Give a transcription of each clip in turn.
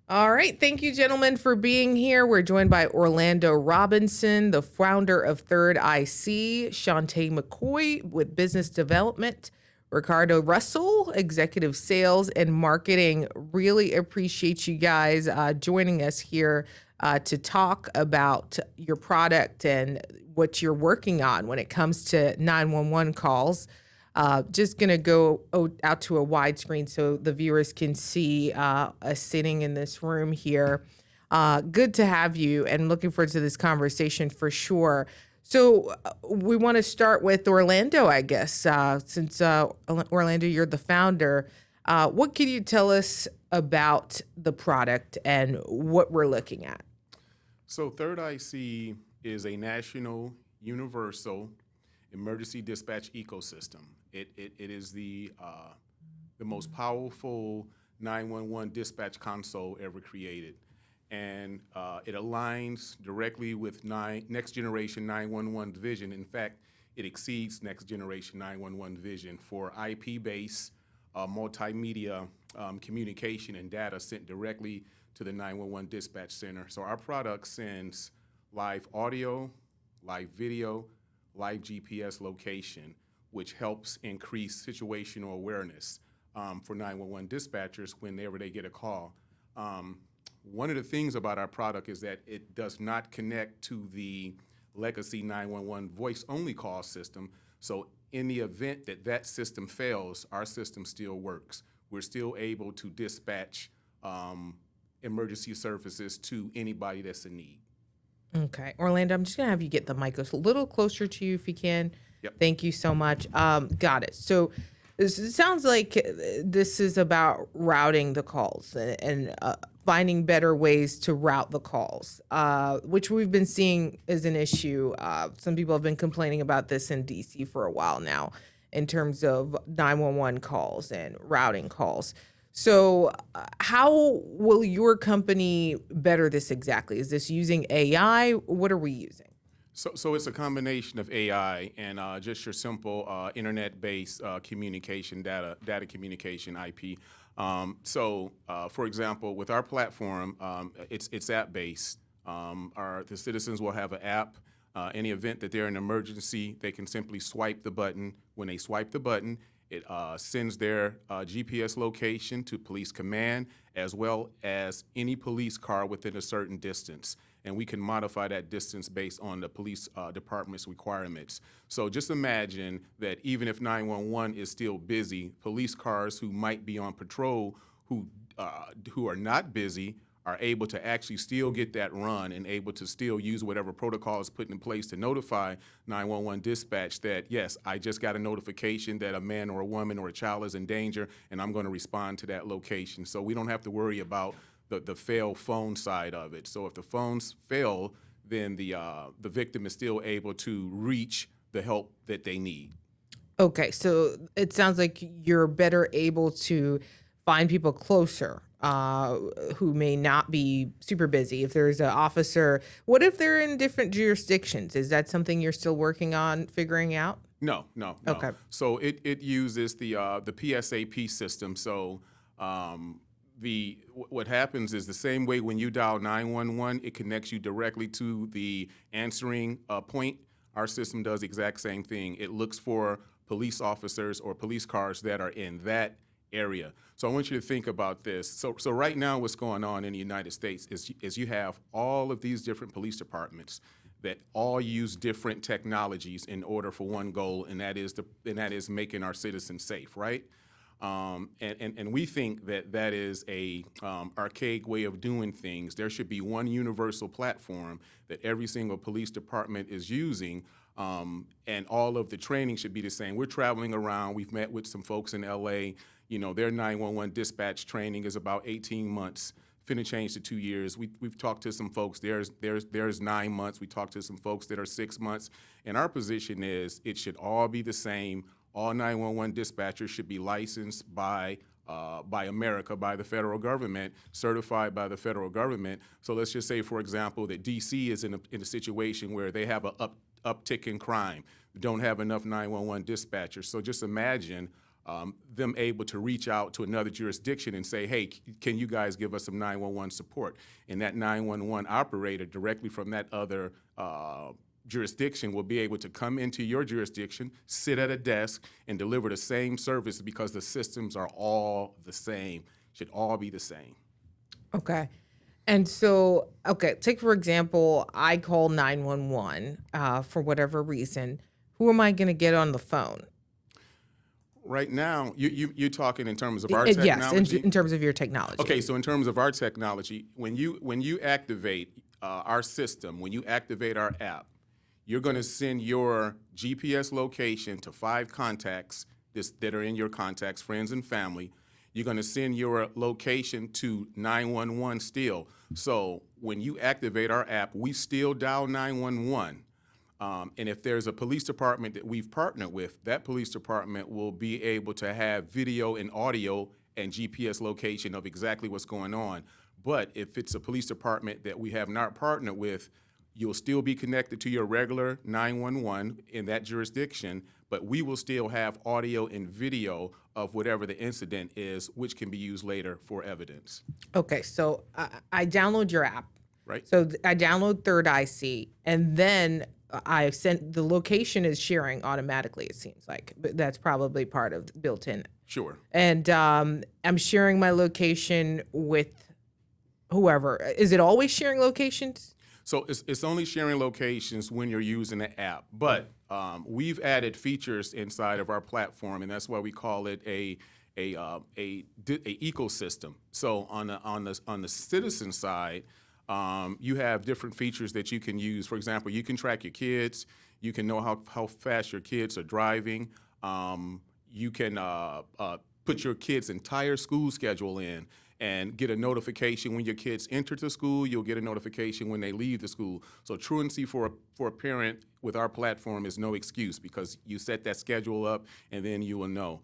All right. Thank you, gentlemen, for being here. We're joined by Orlando Robinson, the founder of Third IC, Shantae McCoy with business development, Ricardo Russell, executive sales and marketing. Really appreciate you guys joining us here to talk about your product and what you're working on when it comes to 911 calls. Just going to go out to a widescreen so the viewers can see us sitting in this room here. Good to have you and looking forward to this conversation for sure. So we want to start with Orlando, I guess, since Orlando, you're the founder. What can you tell us about the product and what we're looking at? So Third IC is a national universal emergency dispatch ecosystem. It is the most powerful 911 dispatch console ever created. And it aligns directly with next generation 911 vision. In fact, it exceeds next generation 911 vision for IP-based multimedia communication and data sent directly to the 911 dispatch center. So our product sends live audio, live video, live GPS location, which helps increase situational awareness for 911 dispatchers whenever they get a call. One of the things about our product is that it does not connect to the legacy 911 voice-only call system. So in the event that that system fails, our system still works. We're still able to dispatch emergency services to anybody that's in need. Okay. Orlando, I'm just going to have you get the mic a little closer to you if you can. Yep. Thank you so much. Got it. So it sounds like this is about routing the calls and finding better ways to route the calls, which we've been seeing is an issue. Some people have been complaining about this in DC for a while now in terms of 911 calls and routing calls. So how will your company better this exactly? Is this using AI? What are we using? So it's a combination of AI and just your simple internet-based communication, data communication, IP. For example, with our platform, it's app-based. The citizens will have an app. Any event that they're in an emergency, they can simply swipe the button. When they swipe the button, it sends their GPS location to police command, as well as any police car within a certain distance. And we can modify that distance based on the police department's requirements. So just imagine that even if 911 is still busy, police cars who might be on patrol, who are not busy, are able to actually still get that run and able to still use whatever protocol is put in place to notify 911 dispatch that, yes, I just got a notification that a man or a woman or a child is in danger, and I'm going to respond to that location. So we don't have to worry about the fail phone side of it. So if the phones fail, then the victim is still able to reach the help that they need. Okay, so it sounds like you're better able to find people closer who may not be super busy. If there's an officer, what if they're in different jurisdictions? Is that something you're still working on figuring out? No. Okay. So it uses the PSAP system. So what happens is the same way when you dial 911, it connects you directly to the answering point. Our system does the exact same thing. It looks for police officers or police cars that are in that area. So I want you to think about this. So right now what's going on in the United States is you have all of these different police departments that all use different technologies in order for one goal, and that is making our citizens safe, right? And we think that is a archaic way of doing things. There should be one universal platform that every single police department is using, and all of the training should be the same. We're traveling around. We've met with some folks in LA. You know, their 911 dispatch training is about 18 months. Finna change to 2 years. We've talked to some folks. There's 9 months. We talked to some folks that are 6 months. And our position is it should all be the same. All 911 dispatchers should be licensed by America, by the federal government, certified by the federal government. So let's just say, for example, that DC is in a situation where they have an uptick in crime, don't have enough 911 dispatchers. So just imagine them able to reach out to another jurisdiction and say, hey, can you guys give us some 911 support? And that 911 operator directly from that other jurisdiction will be able to come into your jurisdiction, sit at a desk, and deliver the same service because the systems are all the same, should all be the same. Okay. And so, okay, take for example, I call 911 for whatever reason. Who am I going to get on the phone? Right now, you're talking in terms of our Yes, technology? in terms of your technology. Okay, so in terms of our technology, when you activate our system, when you activate our app, you're going to send your GPS location to 5 contacts that are in your contacts, friends and family. You're going to send your location to 911 still. So when you activate our app, we still dial 911. And if there's a police department that we've partnered with, that police department will be able to have video and audio and GPS location of exactly what's going on. But if it's a police department that we have not partnered with, you'll still be connected to your regular 911 in that jurisdiction, but we will still have audio and video of whatever the incident is, which can be used later for evidence. Okay, so I download your app. Right. So I download Third IC, and then I sent the location is sharing automatically, it seems like, but that's probably part of built in. Sure. And I'm sharing my location with whoever. Is it always sharing locations? So it's only sharing locations when you're using the app, but we've added features inside of our platform, and that's why we call it a ecosystem. So on the citizen side, you have different features that you can use. For example, you can track your kids. You can know how fast your kids are driving. You can put your kids' entire school schedule in and get a notification when your kids enter the school. You'll get a notification when they leave the school. So truancy for a parent with our platform is no excuse because you set that schedule up and then you will know.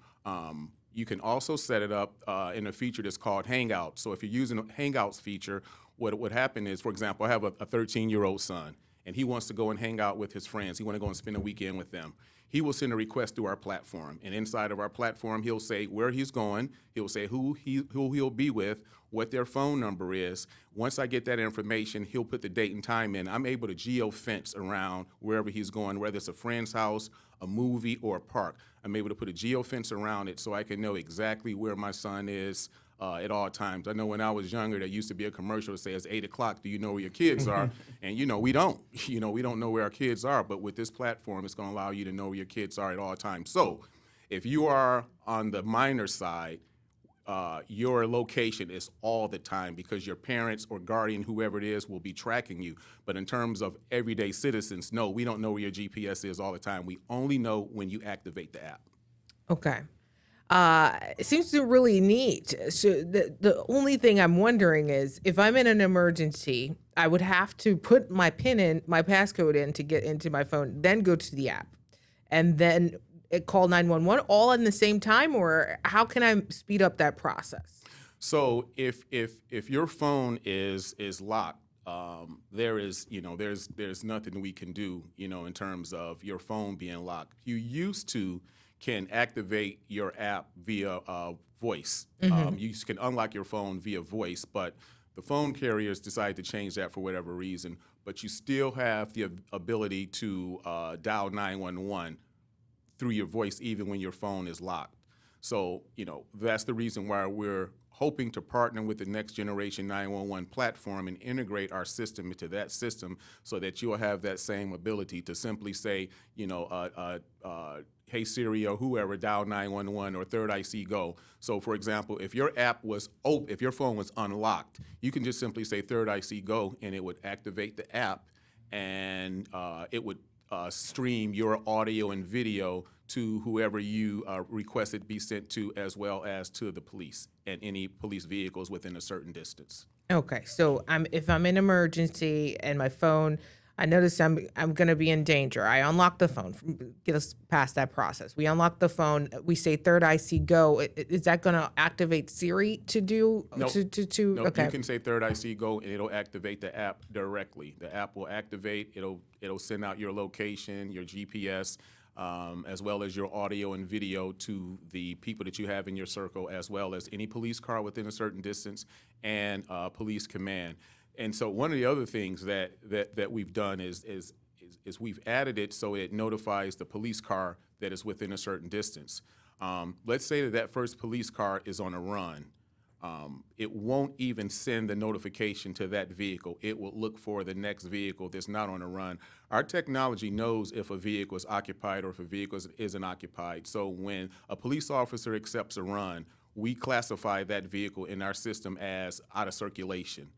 You can also set it up in a feature that's called Hangouts. So if you're using a Hangouts feature, what would happen is, for example, I have a 13-year-old son, and he wants to go and hang out with his friends. He wants to go and spend a weekend with them. He will send a request through our platform, and inside of our platform, he'll say where he's going. He'll say who he'll be with, what their phone number is. Once I get that information, he'll put the date and time in. I'm able to geo-fence around wherever he's going, whether it's a friend's house, a movie, or a park. I'm able to put a geo-fence around it so I can know exactly where my son is at all times. I know when I was younger, there used to be a commercial that says 8 o'clock, do you know where your kids are? And we don't. We don't know where our kids are, but with this platform, it's gonna allow you to know where your kids are at all times. So if you are on the minor side, your location is all the time because your parents or guardian, whoever it is, will be tracking you. But in terms of everyday citizens, no, we don't know where your GPS is all the time. We only know when you activate the app. Okay. It seems to really neat. So the only thing I'm wondering is if I'm in an emergency, I would have to put my passcode in to get into my phone, then go to the app, and then call 911 all in the same time, or how can I speed up that process? So if your phone is locked, there's nothing we can do, in terms of your phone being locked. You used to can activate your app via voice. You can unlock your phone via voice, but the phone carriers decided to change that for whatever reason. But you still have the ability to dial 911 through your voice even when your phone is locked. So, that's the reason why we're hoping to partner with the next generation 911 platform and integrate our system into that system so that you'll have that same ability to simply say, hey Siri or whoever, dial 911 or Third IC go. So for example, if your app was if your phone was unlocked, you can just simply say Third IC go and it would activate the app and it would stream your audio and video to whoever you requested be sent to, as well as to the police and any police vehicles within a certain distance. Okay, so if I'm in emergency and my phone, I notice I'm going to be in danger. I unlock the phone. Get us past that process. We unlock the phone. We say Third IC go. Is that going to activate Siri to do? Nope. Nope. Okay. You can say Third IC go, and it'll activate the app directly. The app will activate. It'll send out your location, your GPS. as well as your audio and video to the people that you have in your circle, as well as any police car within a certain distance and police command. And so one of the other things that we've done is we've added it so it notifies the police car that is within a certain distance. Let's say that first police car is on a run. It won't even send the notification to that vehicle. It will look for the next vehicle that's not on a run. Our technology knows if a vehicle is occupied or if a vehicle isn't occupied. So when a police officer accepts a run, we classify that vehicle in our system as out of circulation.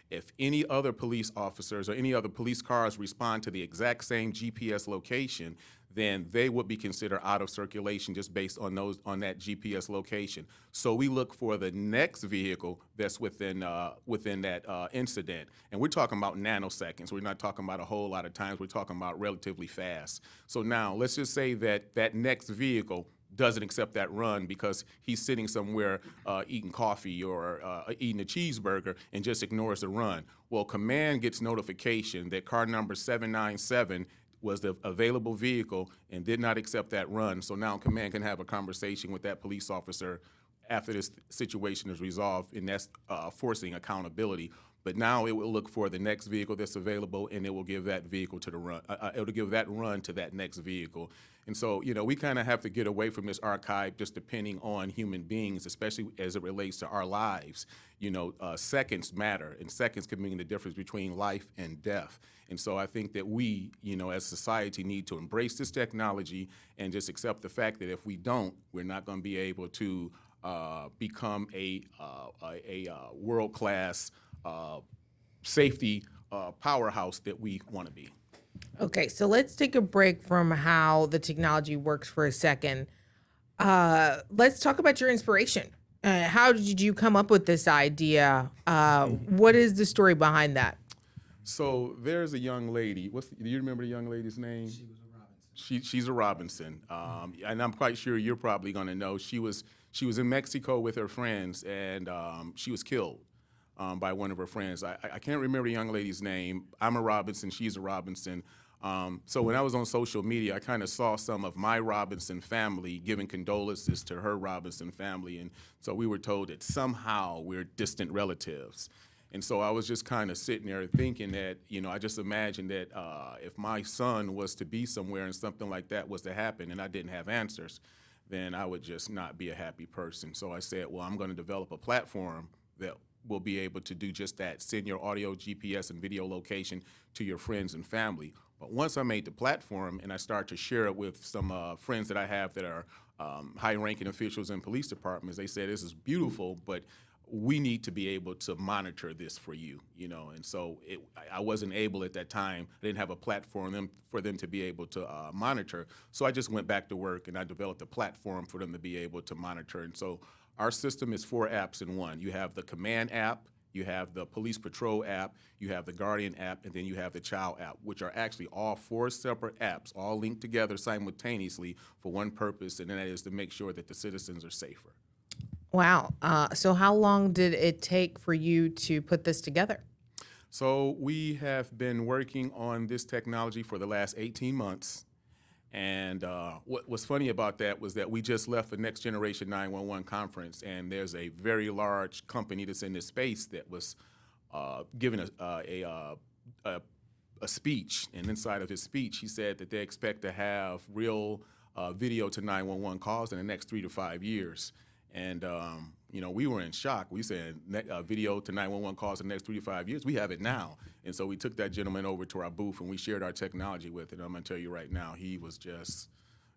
If any other police officers or any other police cars respond to the exact same GPS location, then they would be considered out of circulation just based on that GPS location. So we look for the next vehicle that's within that incident, and we're talking about nanoseconds. We're not talking about a whole lot of times. We're talking about relatively fast. So now let's just say that next vehicle doesn't accept that run because he's sitting somewhere eating coffee or eating a cheeseburger and just ignores the run. Well, command gets notification that car number 797 was the available vehicle and did not accept that run. So now command can have a conversation with that police officer after this situation is resolved, and that's forcing accountability. But now it will look for the next vehicle that's available, and it will give that vehicle to the run. It will give that run to that next vehicle. And so, we kind of have to get away from this archive just depending on human beings, especially as it relates to our lives. Seconds matter, and seconds can mean the difference between life and death. And so I think that we, as society, need to embrace this technology and just accept the fact that if we don't, we're not going to be able to become a world-class safety powerhouse that we want to be. Okay, so let's take a break from how the technology works for a second. Let's talk about your inspiration. How did you come up with this idea? What is the story behind that? So there's a young lady. Do you remember the young lady's name? She was a Robinson. She's a Robinson, and I'm quite sure you're probably going to know. She was in Mexico with her friends, and she was killed by one of her friends. I can't remember the young lady's name. I'm a Robinson. She's a Robinson. So when I was on social media, I kind of saw some of my Robinson family giving condolences to her Robinson family, and so we were told that somehow we're distant relatives. And so I was just kind of sitting there thinking that, I just imagined that if my son was to be somewhere and something like that was to happen and I didn't have answers, then I would just not be a happy person. So I said, well, I'm going to develop a platform that will be able to do just that, send your audio, GPS, and video location to your friends and family. But once I made the platform and I started to share it with some friends that I have that are high-ranking officials in police departments, they said, this is beautiful, but we need to be able to monitor this for you, and so I wasn't able at that time. I didn't have a platform for them to be able to monitor. So I just went back to work and I developed a platform for them to be able to monitor. And so our system is 4 apps in one. You have the Command app, you have the Police Patrol app, you have the Guardian app, and then you have the Child app, which are actually all 4 separate apps, all linked together simultaneously for one purpose, and that is to make sure that the citizens are safer. Wow. So how long did it take for you to put this together? So we have been working on this technology for the last 18 months. And what was funny about that was that we just left the Next Generation 911 conference, and there's a very large company that's in this space that was giving a speech. And inside of his speech, he said that they expect to have real video to 911 calls in the next 3 to 5 years. And, we were in shock. We said video to 911 calls in the next 3 to 5 years. We have it now. And so we took that gentleman over to our booth and we shared our technology with it. I'm going to tell you right now, he was just,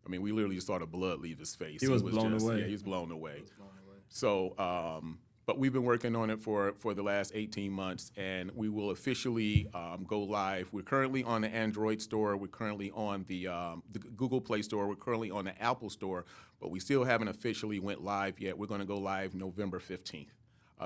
we literally just saw the blood leave his face. He was blown away. Yeah, he was blown away. So, but we've been working on it for the last 18 months, and we will officially go live. We're currently on the Android store. We're currently on the Google Play Store. We're currently on the Apple Store, but we still haven't officially went live yet. We're going to go live November 15th.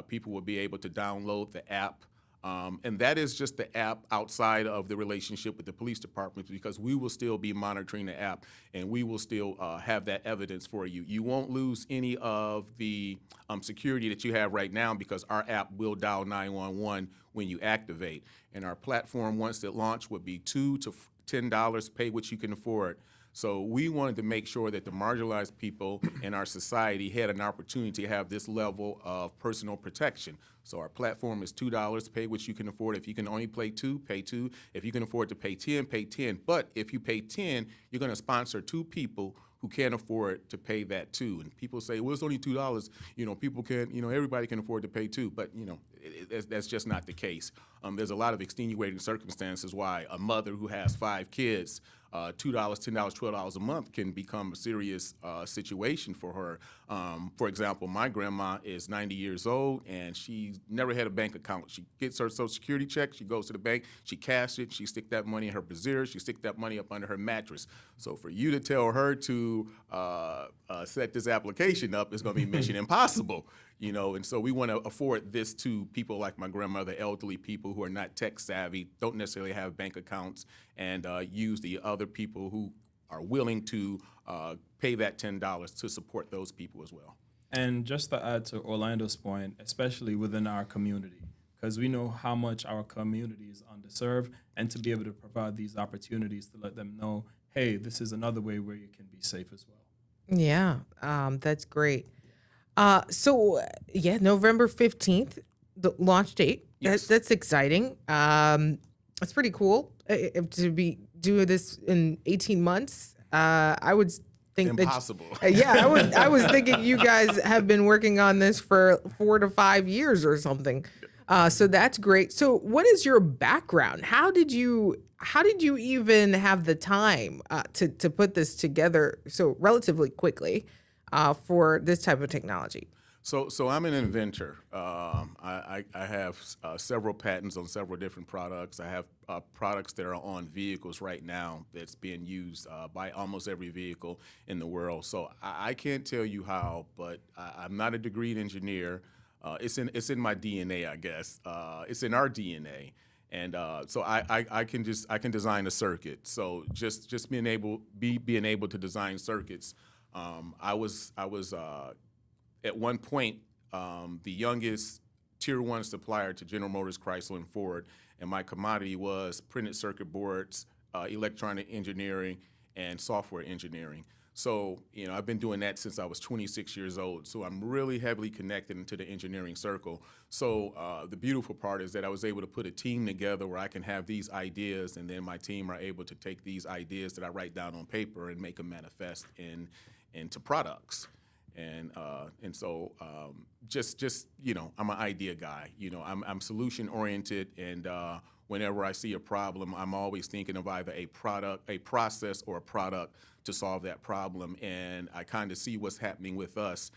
People will be able to download the app. And that is just the app outside of the relationship with the police department, because we will still be monitoring the app and we will still have that evidence for you. You won't lose any of the security that you have right now, because our app will dial 911 when you activate. And our platform, once it launched, would be $2 to $10, pay what you can afford. So we wanted to make sure that the marginalized people in our society had an opportunity to have this level of personal protection. So our platform is $2, pay what you can afford. If you can only pay 2, pay 2. If you can afford to pay 10, pay 10. But if you pay 10, you're going to sponsor 2 people who can't afford to pay that 2. And people say, well, it's only $2. People can't, everybody can afford to pay 2. But, that's just not the case. There's a lot of extenuating circumstances why a mother who has 5 kids, $2, $10, $12 a month can become a serious situation for her. For example, my grandma is 90 years old, and she's never had a bank account. She gets her Social Security check, she goes to the bank, she cashes it, she stick that money in her brassiere, she stick that money up under her mattress. So for you to tell her to set this application up is going to be mission impossible. And so we want to afford this to people like my grandmother, elderly people who are not tech savvy, don't necessarily have bank accounts, and use the other people who are willing to pay that $10 to support those people as well. And just to add to Orlando's point, especially within our community, because we know how much our community is underserved, and to be able to provide these opportunities to let them know, hey, this is another way where you can be safe as well. Yeah, that's great. November 15th, the launch date. Yes. That's exciting. It's pretty cool to be doing this in 18 months. I would think Impossible. I was thinking you guys have been working on this for 4 to 5 years or something. So that's great. So what is your background? How did you even have the time to put this together so relatively quickly for this type of technology? So I'm an inventor. I have several patents on several different products. I have products that are on vehicles right now that's being used by almost every vehicle in the world. So I can't tell you how, but I'm not a degreed engineer. It's in my DNA, I guess. It's in our DNA. And so I can design a circuit. So just being able to design circuits. I was at one point the youngest Tier 1 supplier to General Motors, Chrysler, and Ford, and my commodity was printed circuit boards, electronic engineering, and software engineering. So, I've been doing that since I was 26 years old. So I'm really heavily connected into the engineering circle. So the beautiful part is that I was able to put a team together where I can have these ideas, and then my team are able to take these ideas that I write down on paper and make them manifest into products. And so I'm an idea guy. I'm solution oriented, and whenever I see a problem, I'm always thinking of either a product, a process, or a product to solve that problem. And I kind of see what's happening with us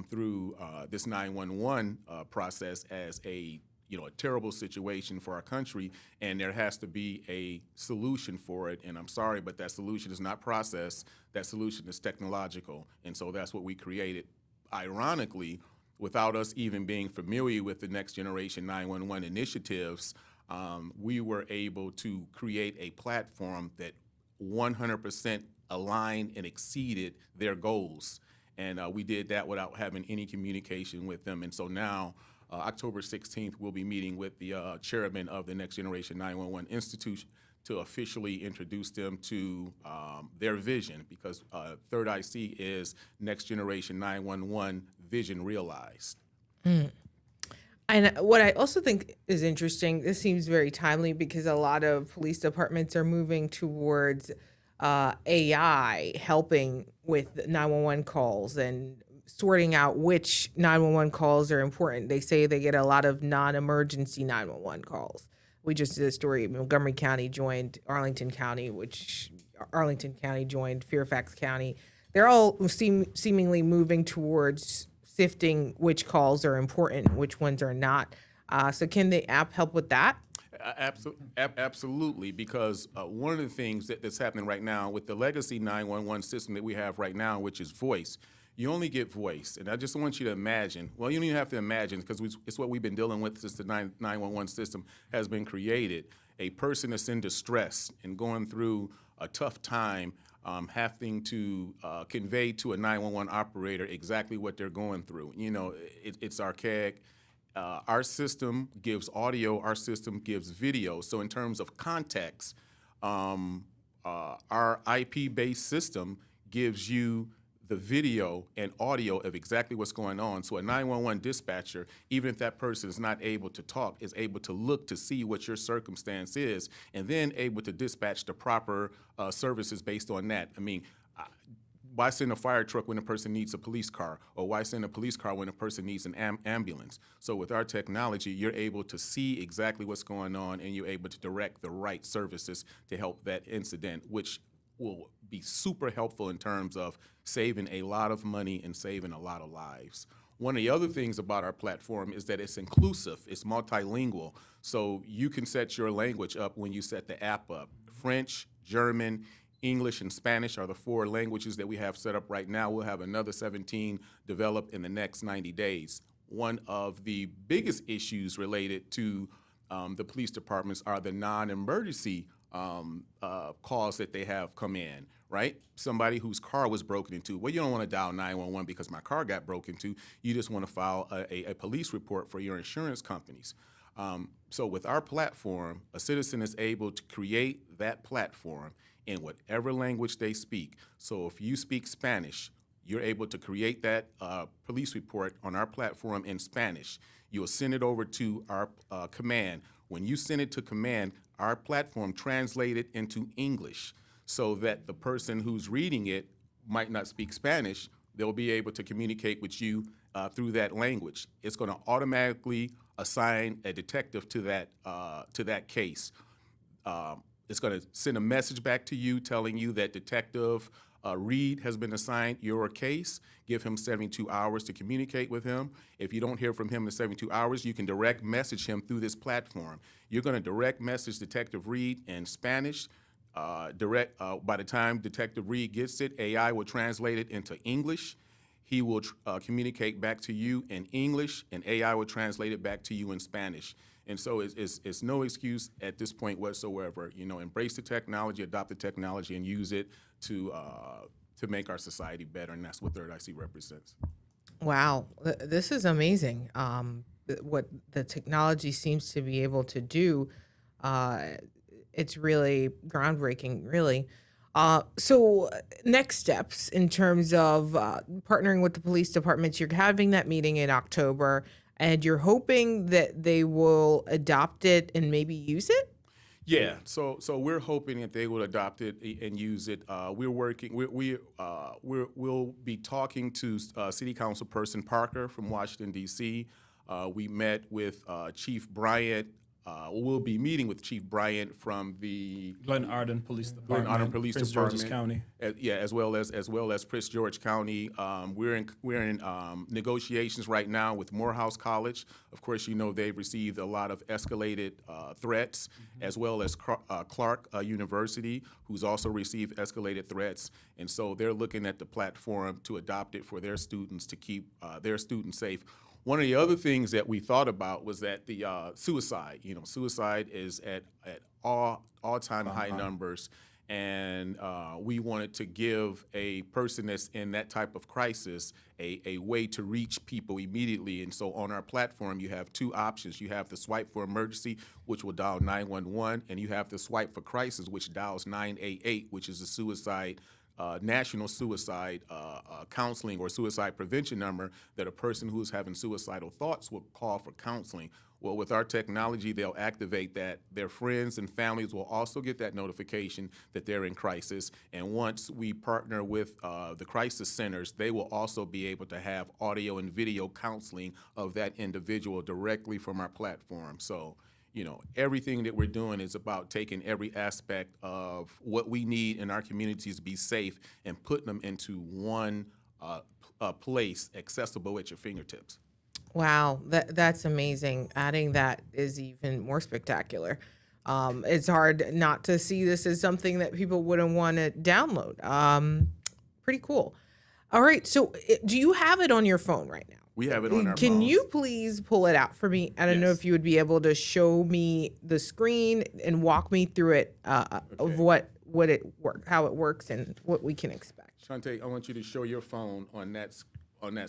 through this 911 process as a terrible situation for our country, and there has to be a solution for it. And I'm sorry, but that solution is not process. That solution is technological. And so that's what we created. Ironically, without us even being familiar with the next generation 911 initiatives, we were able to create a platform that 100% aligned and exceeded their goals. And we did that without having any communication with them. And so now, October 16th, we'll be meeting with the chairman of the Next Generation 911 Institute to officially introduce them to their vision, because Third IC is Next Generation 911 Vision Realized. Mm. And what I also think is interesting, this seems very timely because a lot of police departments are moving towards AI helping with 911 calls and sorting out which 911 calls are important. They say they get a lot of non-emergency 911 calls. We just did a story. Montgomery County joined Arlington County, which Arlington County joined Fairfax County. They're all seemingly moving towards sifting which calls are important, which ones are not. So can the app help with that? Absolutely, because one of the things that's happening right now with the legacy 911 system that we have right now, which is voice, you only get voice. And I just want you to imagine, well, you don't even have to imagine, because it's what we've been dealing with since the 911 system has been created. A person that's in distress and going through a tough time, having to convey to a 911 operator exactly what they're going through. It's archaic. Our system gives audio, our system gives video. So in terms of context, our IP-based system gives you the video and audio of exactly what's going on. So a 911 dispatcher, even if that person is not able to talk, is able to look to see what your circumstance is, and then able to dispatch the proper services based on that. I mean, why send a fire truck when a person needs a police car? Or why send a police car when a person needs an ambulance? So with our technology, you're able to see exactly what's going on, and you're able to direct the right services to help that incident, which will be super helpful in terms of saving a lot of money and saving a lot of lives. One of the other things about our platform is that it's inclusive, it's multilingual. So you can set your language up when you set the app up. French, German, English, and Spanish are the 4 languages that we have set up right now. We'll have another 17 developed in the next 90 days. One of the biggest issues related to the police departments are the non-emergency calls that they have come in, right? Somebody whose car was broken into. Well, you don't want to dial 911 because my car got broken into. You just want to file a police report for your insurance companies. So with our platform, a citizen is able to create that platform in whatever language they speak. So if you speak Spanish, you're able to create that police report on our platform in Spanish. You'll send it over to our command. When you send it to command, our platform translates it into English so that the person who's reading it might not speak Spanish. They'll be able to communicate with you through that language. It's going to automatically assign a detective to that case. It's going to send a message back to you telling you that Detective Reed has been assigned your case. Give him 72 hours to communicate with him. If you don't hear from him in 72 hours, you can direct message him through this platform. You're going to direct message Detective Reed in Spanish. By the time Detective Reed gets it, AI will translate it into English. He will communicate back to you in English, and AI will translate it back to you in Spanish. And so it's no excuse at this point whatsoever. You know, embrace the technology, adopt the technology, and use it to make our society better. And that's what Third IC represents. Wow, this is amazing. What the technology seems to be able to do, it's really groundbreaking, really. So next steps in terms of partnering with the police departments, you're having that meeting in October, and you're hoping that they will adopt it and maybe use it? Yeah, so we're hoping that they will adopt it and use it. We're working. We'll be talking to City Council Person Parker from Washington D.C. We met with Chief Bryant. We'll be meeting with Chief Bryant from the Glen Arden Police Department, Glen Arden Police Prince Department, George's County. as well as Prince George County. We're in negotiations right now with Morehouse College. Of course, you know they've received a lot of escalated threats, as well as Clark University, who's also received escalated threats, and so they're looking at the platform to adopt it for their students to keep their students safe. One of the other things that we thought about was that the suicide, suicide is at all-time high numbers, and we wanted to give a person that's in that type of crisis a way to reach people immediately. And so on our platform, you have 2 options. You have the swipe for emergency, which will dial 911, and you have the swipe for crisis, which dials 988, which is a suicide national suicide counseling or suicide prevention number that a person who's having suicidal thoughts will call for counseling. Well, with our technology, they'll activate that. Their friends and families will also get that notification that they're in crisis. And once we partner with the crisis centers, they will also be able to have audio and video counseling of that individual directly from our platform. So, everything that we're doing is about taking every aspect of what we need in our communities to be safe and putting them into one place accessible at your fingertips. Wow, that's amazing. Adding that is even more spectacular. It's hard not to see this as something that people wouldn't want to download. Pretty cool. All right, so do you have it on your phone right now? We have it on our Can phones. you please pull it out for me? I don't know Yes. if you would be able to show me the screen and walk me through it of what how it works, and what we can expect. Shantae, I want you to show your phone on that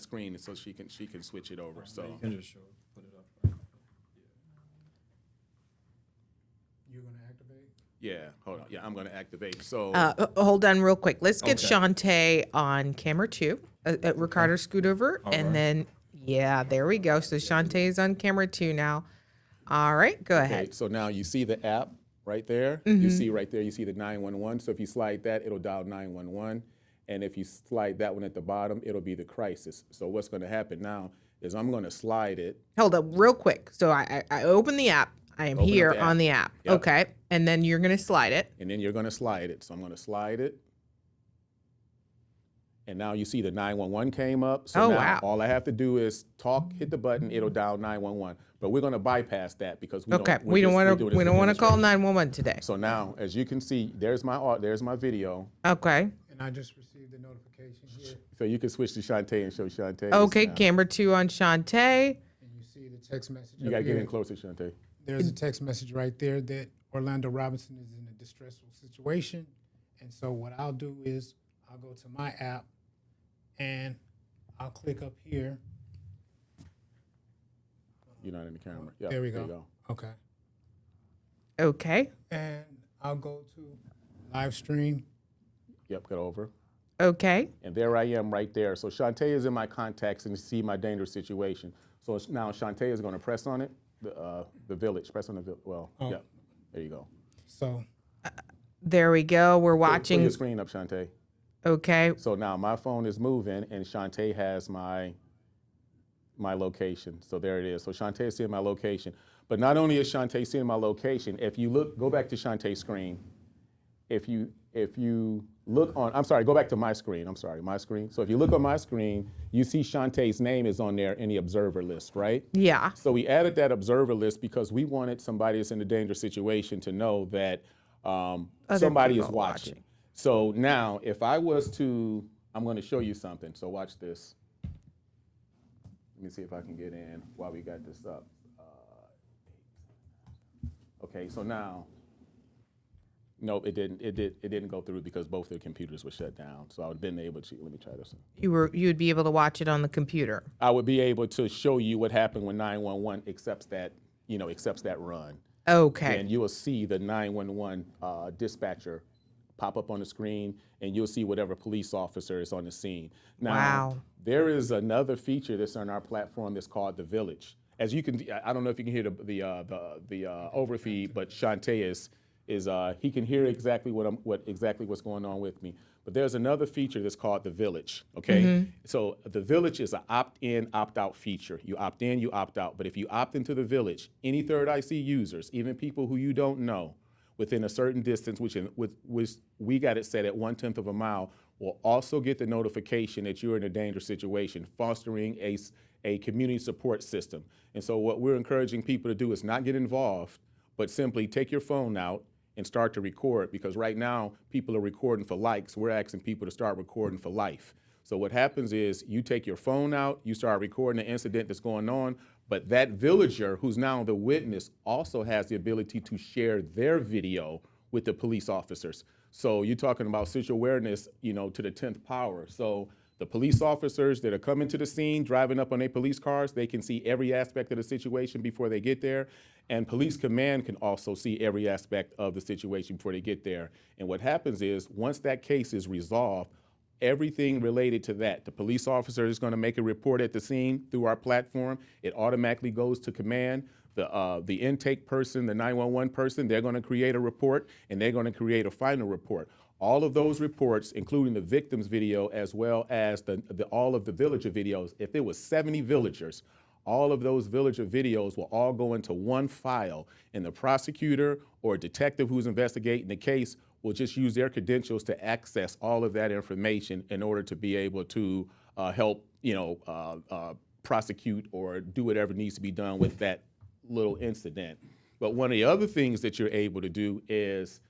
screen so she can switch it over. So You can just put it up. you're going to activate? Yeah, hold on. Yeah, I'm going to activate. So Hold on real quick. Let's get Okay. Shantae on camera 2. Ricardo, scoot over. All and right. then, yeah, there we go. So Shantae is on camera 2 now. All right, go okay, ahead. so now you see the app right there. You see right there, you see the 911. So if you slide that, it'll dial 911. And if you slide that one at the bottom, it'll be the crisis. So what's going to happen now is I'm going to slide it. Hold up real quick. So I open the app. I am Open up here the on app. the app. Yep. Okay. And then you're going to slide it. And then you're going to slide it. So I'm going to slide it. And now you see the 911 came up. So Oh, now wow. all I have to do is talk, hit the button, it'll dial 911. But we're going to bypass that because we Okay. don't. We don't want to call 911 today. So now, as you can see, there's my video. Okay. And I just received the notification here, So you can switch to Shantae and show Shantae. Okay. Now. Camera 2 on Shantae. and you see the text message. You up got to get here. in closer, Shantae. There's a text message right there that Orlando Robinson is in a distressful situation. And so what I'll do is I'll go to my app and I'll click up here. You're not in the camera. Yep, There we you go. Okay. Okay. And I'll go to live stream. Yep, get over. Okay. And there I am right there. So Shantae is in my contacts and see my dangerous situation. So now Shantae is going to press on it, the village. Press on the village. Well, yep. There you go. So There we go. We're Pull watching. your screen up, Shantae. Okay. So now my phone is moving and Shantae has my location. So there it is. So Shantae is seeing my location. But not only is Shantae seeing my location, if you look, go back to Shantae's screen. If you look on, I'm sorry, go back to my screen. I'm sorry, my screen. So if you look on my screen, you see Shantae's name is on there in the observer list, right? Yeah. So we added that observer list because we wanted somebody that's in a dangerous situation to know that somebody is people are watching. watching. So now, if I was to, I'm going to show you something. So watch this. Let me see if I can get in while we got this up. Okay, so now, nope, it didn't go through because both their computers were shut down. So I would have been able to. Let me try this. You'd be able to watch it on the computer. I would be able to show you what happened when 911 accepts that run. Okay. And you will see the 911 dispatcher pop up on the screen, and you'll see whatever police officer is on the scene. Now, Wow. there is another feature that's on our platform that's called the Village. As you can, I don't know if you can hear the overfeed, but Shantae is he can hear exactly what's going on with me. But there's another feature that's called the Village. Okay, so the Village is an opt-in, opt-out feature. You opt in, you opt out. But if you opt into the Village, any third IC users, even people who you don't know, within a certain distance, which we got it set at 1/10 of a mile, will also get the notification that you're in a dangerous situation, fostering a community support system. And so what we're encouraging people to do is not get involved, but simply take your phone out and start to record, because right now people are recording for likes. We're asking people to start recording for life. So what happens is you take your phone out, you start recording the incident that's going on, but that villager who's now the witness also has the ability to share their video with the police officers. So you're talking about social awareness, to the 10th power. So the police officers that are coming to the scene, driving up on their police cars, they can see every aspect of the situation before they get there. And police command can also see every aspect of the situation before they get there. And what happens is, once that case is resolved, everything related to that, the police officer is going to make a report at the scene through our platform. It automatically goes to command. The intake person, the 911 person, they're going to create a report, and they're going to create a final report. All of those reports, including the victim's video, as well as all of the villager videos, if there was 70 villagers, all of those villager videos will all go into one file, and the prosecutor or detective who's investigating the case will just use their credentials to access all of that information in order to be able to help, prosecute or do whatever needs to be done with that little incident. But one of the other things that you're able to do is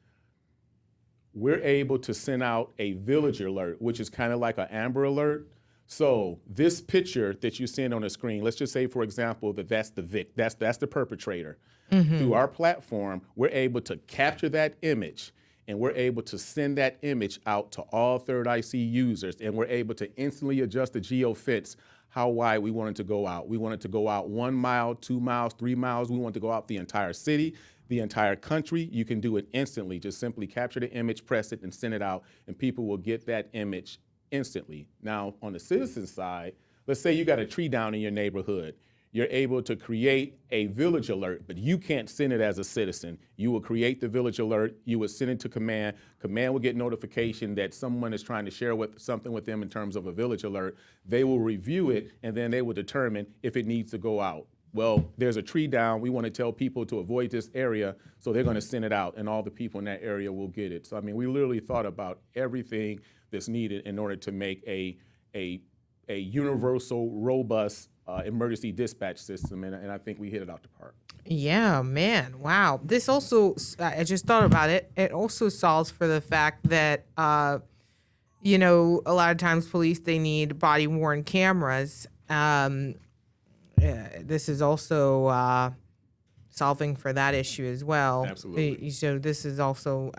we're able to send out a village alert, which is kind of like an Amber Alert. So this picture that you're seeing on the screen, let's just say, for example, that's the perpetrator. Through our platform, we're able to capture that image, and we're able to send that image out to all third IC users, and we're able to instantly adjust the geofence how wide we wanted to go out. We wanted to go out 1 mile, 2 miles, 3 miles. We wanted to go out the entire city, the entire country. You can do it instantly. Just simply capture the image, press it, and send it out, and people will get that image instantly. Now, on the citizen side, let's say you got a tree down in your neighborhood. You're able to create a village alert, but you can't send it as a citizen. You will create the village alert, you will send it to command. Command will get notification that someone is trying to share something with them in terms of a village alert. They will review it, and then they will determine if it needs to go out. Well, there's a tree down, we want to tell people to avoid this area, so they're going to send it out, and all the people in that area will get it. So, I mean, we literally thought about everything that's needed in order to make a universal, robust emergency dispatch system, and I think we hit it out the park. Yeah, man. Wow. This also, I just thought about it. It also solves for the fact that, you know, a lot of times police, they need body worn cameras. This is also solving for that issue as well. Absolutely. So this is also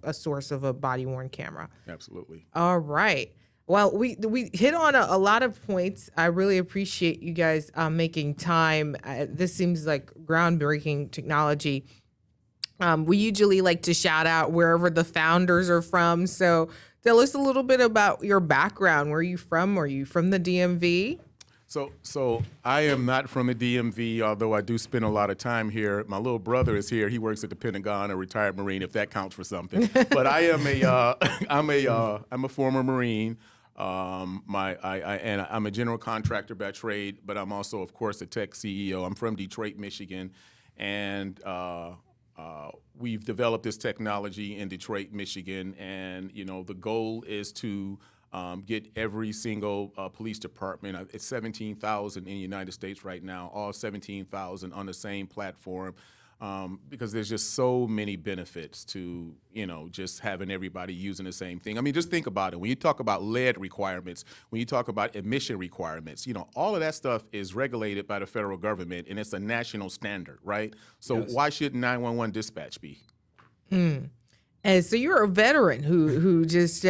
a source of a body worn camera. Absolutely. All right. Well, we hit on a lot of points. I really appreciate you guys making time. This seems like groundbreaking technology. We usually like to shout out wherever the founders are from. So tell us a little bit about your background. Where are you from? Are you from the DMV? So I am not from the DMV, although I do spend a lot of time here. My little brother is here. He works at the Pentagon, a retired Marine, if that counts for something. But I am I'm a former Marine. And I'm a general contractor by trade, but I'm also, of course, a tech CEO. I'm from Detroit, Michigan, and we've developed this technology in Detroit, Michigan, and you know the goal is to get every single police department. It's 17,000 in the United States right now, all 17,000 on the same platform. Because there's just so many benefits to, you know, just having everybody using the same thing. I mean, just think about it. When you talk about lead requirements, when you talk about emission requirements, you know, all of that stuff is regulated by the federal government, and it's a national standard, right? So why shouldn't 911 dispatch be? And so you're a veteran who just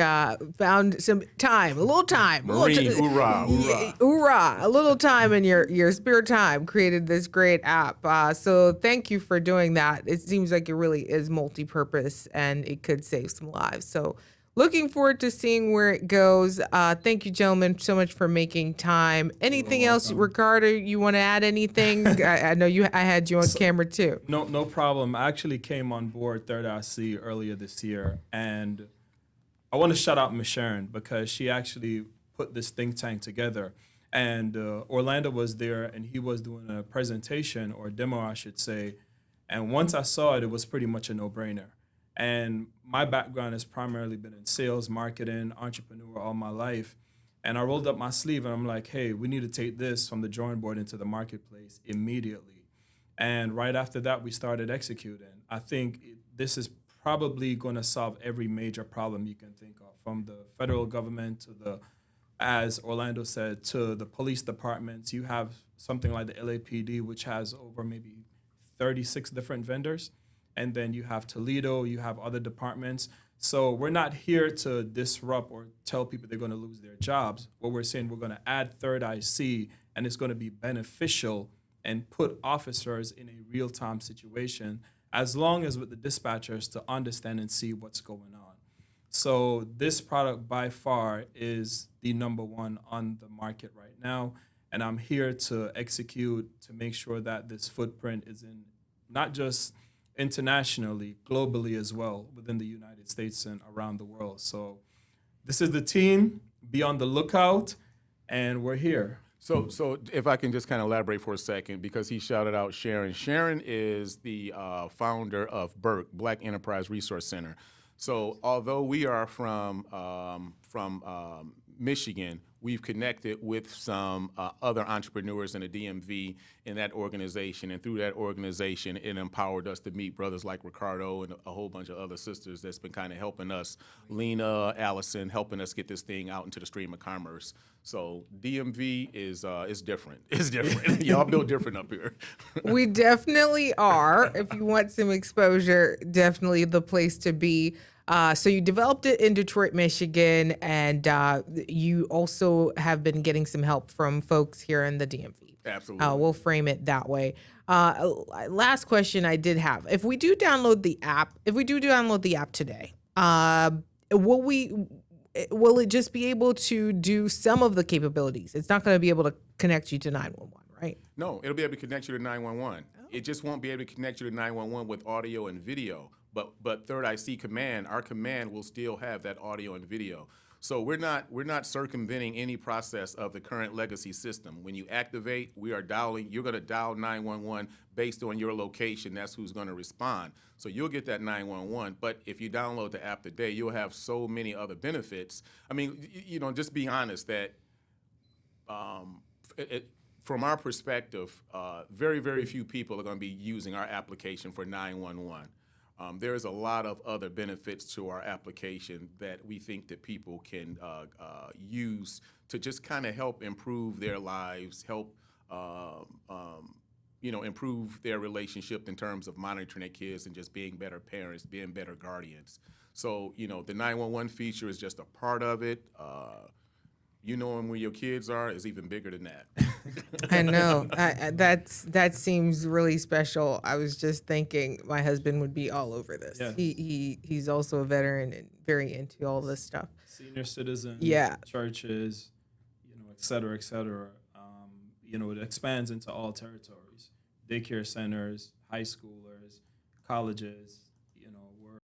found some time, a little time. Marine, hoorah, hoorah. Hoorah, a little time in your spare time, created this great app. So thank you for doing that. It seems like it really is multi-purpose and it could save some lives. So looking forward to seeing where it goes. Thank you, gentlemen, so much for making time. Anything else, Ricardo, you want to add anything? I know I had you on camera too. No problem. I actually came on board Third IC earlier this year, and I want to shout out Ms. Sharon because she actually put this think tank together. And Orlando was there, and he was doing a presentation, or a demo, I should say. And once I saw it, it was pretty much a no-brainer. And my background has primarily been in sales, marketing, entrepreneur all my life. And I rolled up my sleeve and I'm like, hey, we need to take this from the drawing board into the marketplace immediately. And right after that, we started executing. I think this is probably going to solve every major problem you can think of, from the federal government to the, as Orlando said, to the police departments. You have something like the LAPD, which has over maybe 36 different vendors. And then you have Toledo, you have other departments. So we're not here to disrupt or tell people they're going to lose their jobs. What we're saying, we're going to add Third IC, and it's going to be beneficial and put officers in a real-time situation, as long as with the dispatchers to understand and see what's going on. So this product by far is the #1 on the market right now. And I'm here to execute to make sure that this footprint is in not just internationally, globally as well, within the United States and around the world. So this is the team. Be on the lookout, and we're here. So if I can just kind of elaborate for a second, because he shouted out Sharon. Sharon is the founder of BERC, Black Enterprise Resource Center. So although we are from Michigan, we've connected with some other entrepreneurs in the DMV in that organization, and through that organization, it empowered us to meet brothers like Ricardo and a whole bunch of other sisters that's been kind of helping us, Lena, Allison, helping us get this thing out into the stream of commerce. So DMV is different. It's different. Y'all built different up here. We definitely are. If you want some exposure, definitely the place to be. So you developed it in Detroit, Michigan, and you also have been getting some help from folks here in the DMV. Absolutely. We'll frame it that way. Last question I did have: if we do download the app today, will it just be able to do some of the capabilities? It's not going to be able to connect you to 911, right? No, it'll be able to connect you to 911. It just won't be able to connect you to 911 with audio and video. But Third IC Command, our command will still have that audio and video. So we're not circumventing any process of the current legacy system. When you activate, you're going to dial 911 based on your location. That's who's going to respond. So you'll get that 911. But if you download the app today, you'll have so many other benefits. I mean, just be honest that from our perspective, very, very few people are going to be using our application for 911. There's a lot of other benefits to our application that we think that people can use to just kind of help improve their lives, help improve their relationship in terms of monitoring their kids and just being better parents, being better guardians. So, the 911 feature is just a part of it. Knowing where your kids are is even bigger than that. I know. That seems really special. I was just thinking my husband would be all over this. Yes. He's also a veteran and very into all this stuff. Senior citizens, Yeah. churches, et cetera, et cetera. It expands into all territories. Daycare centers, high schoolers, colleges, we're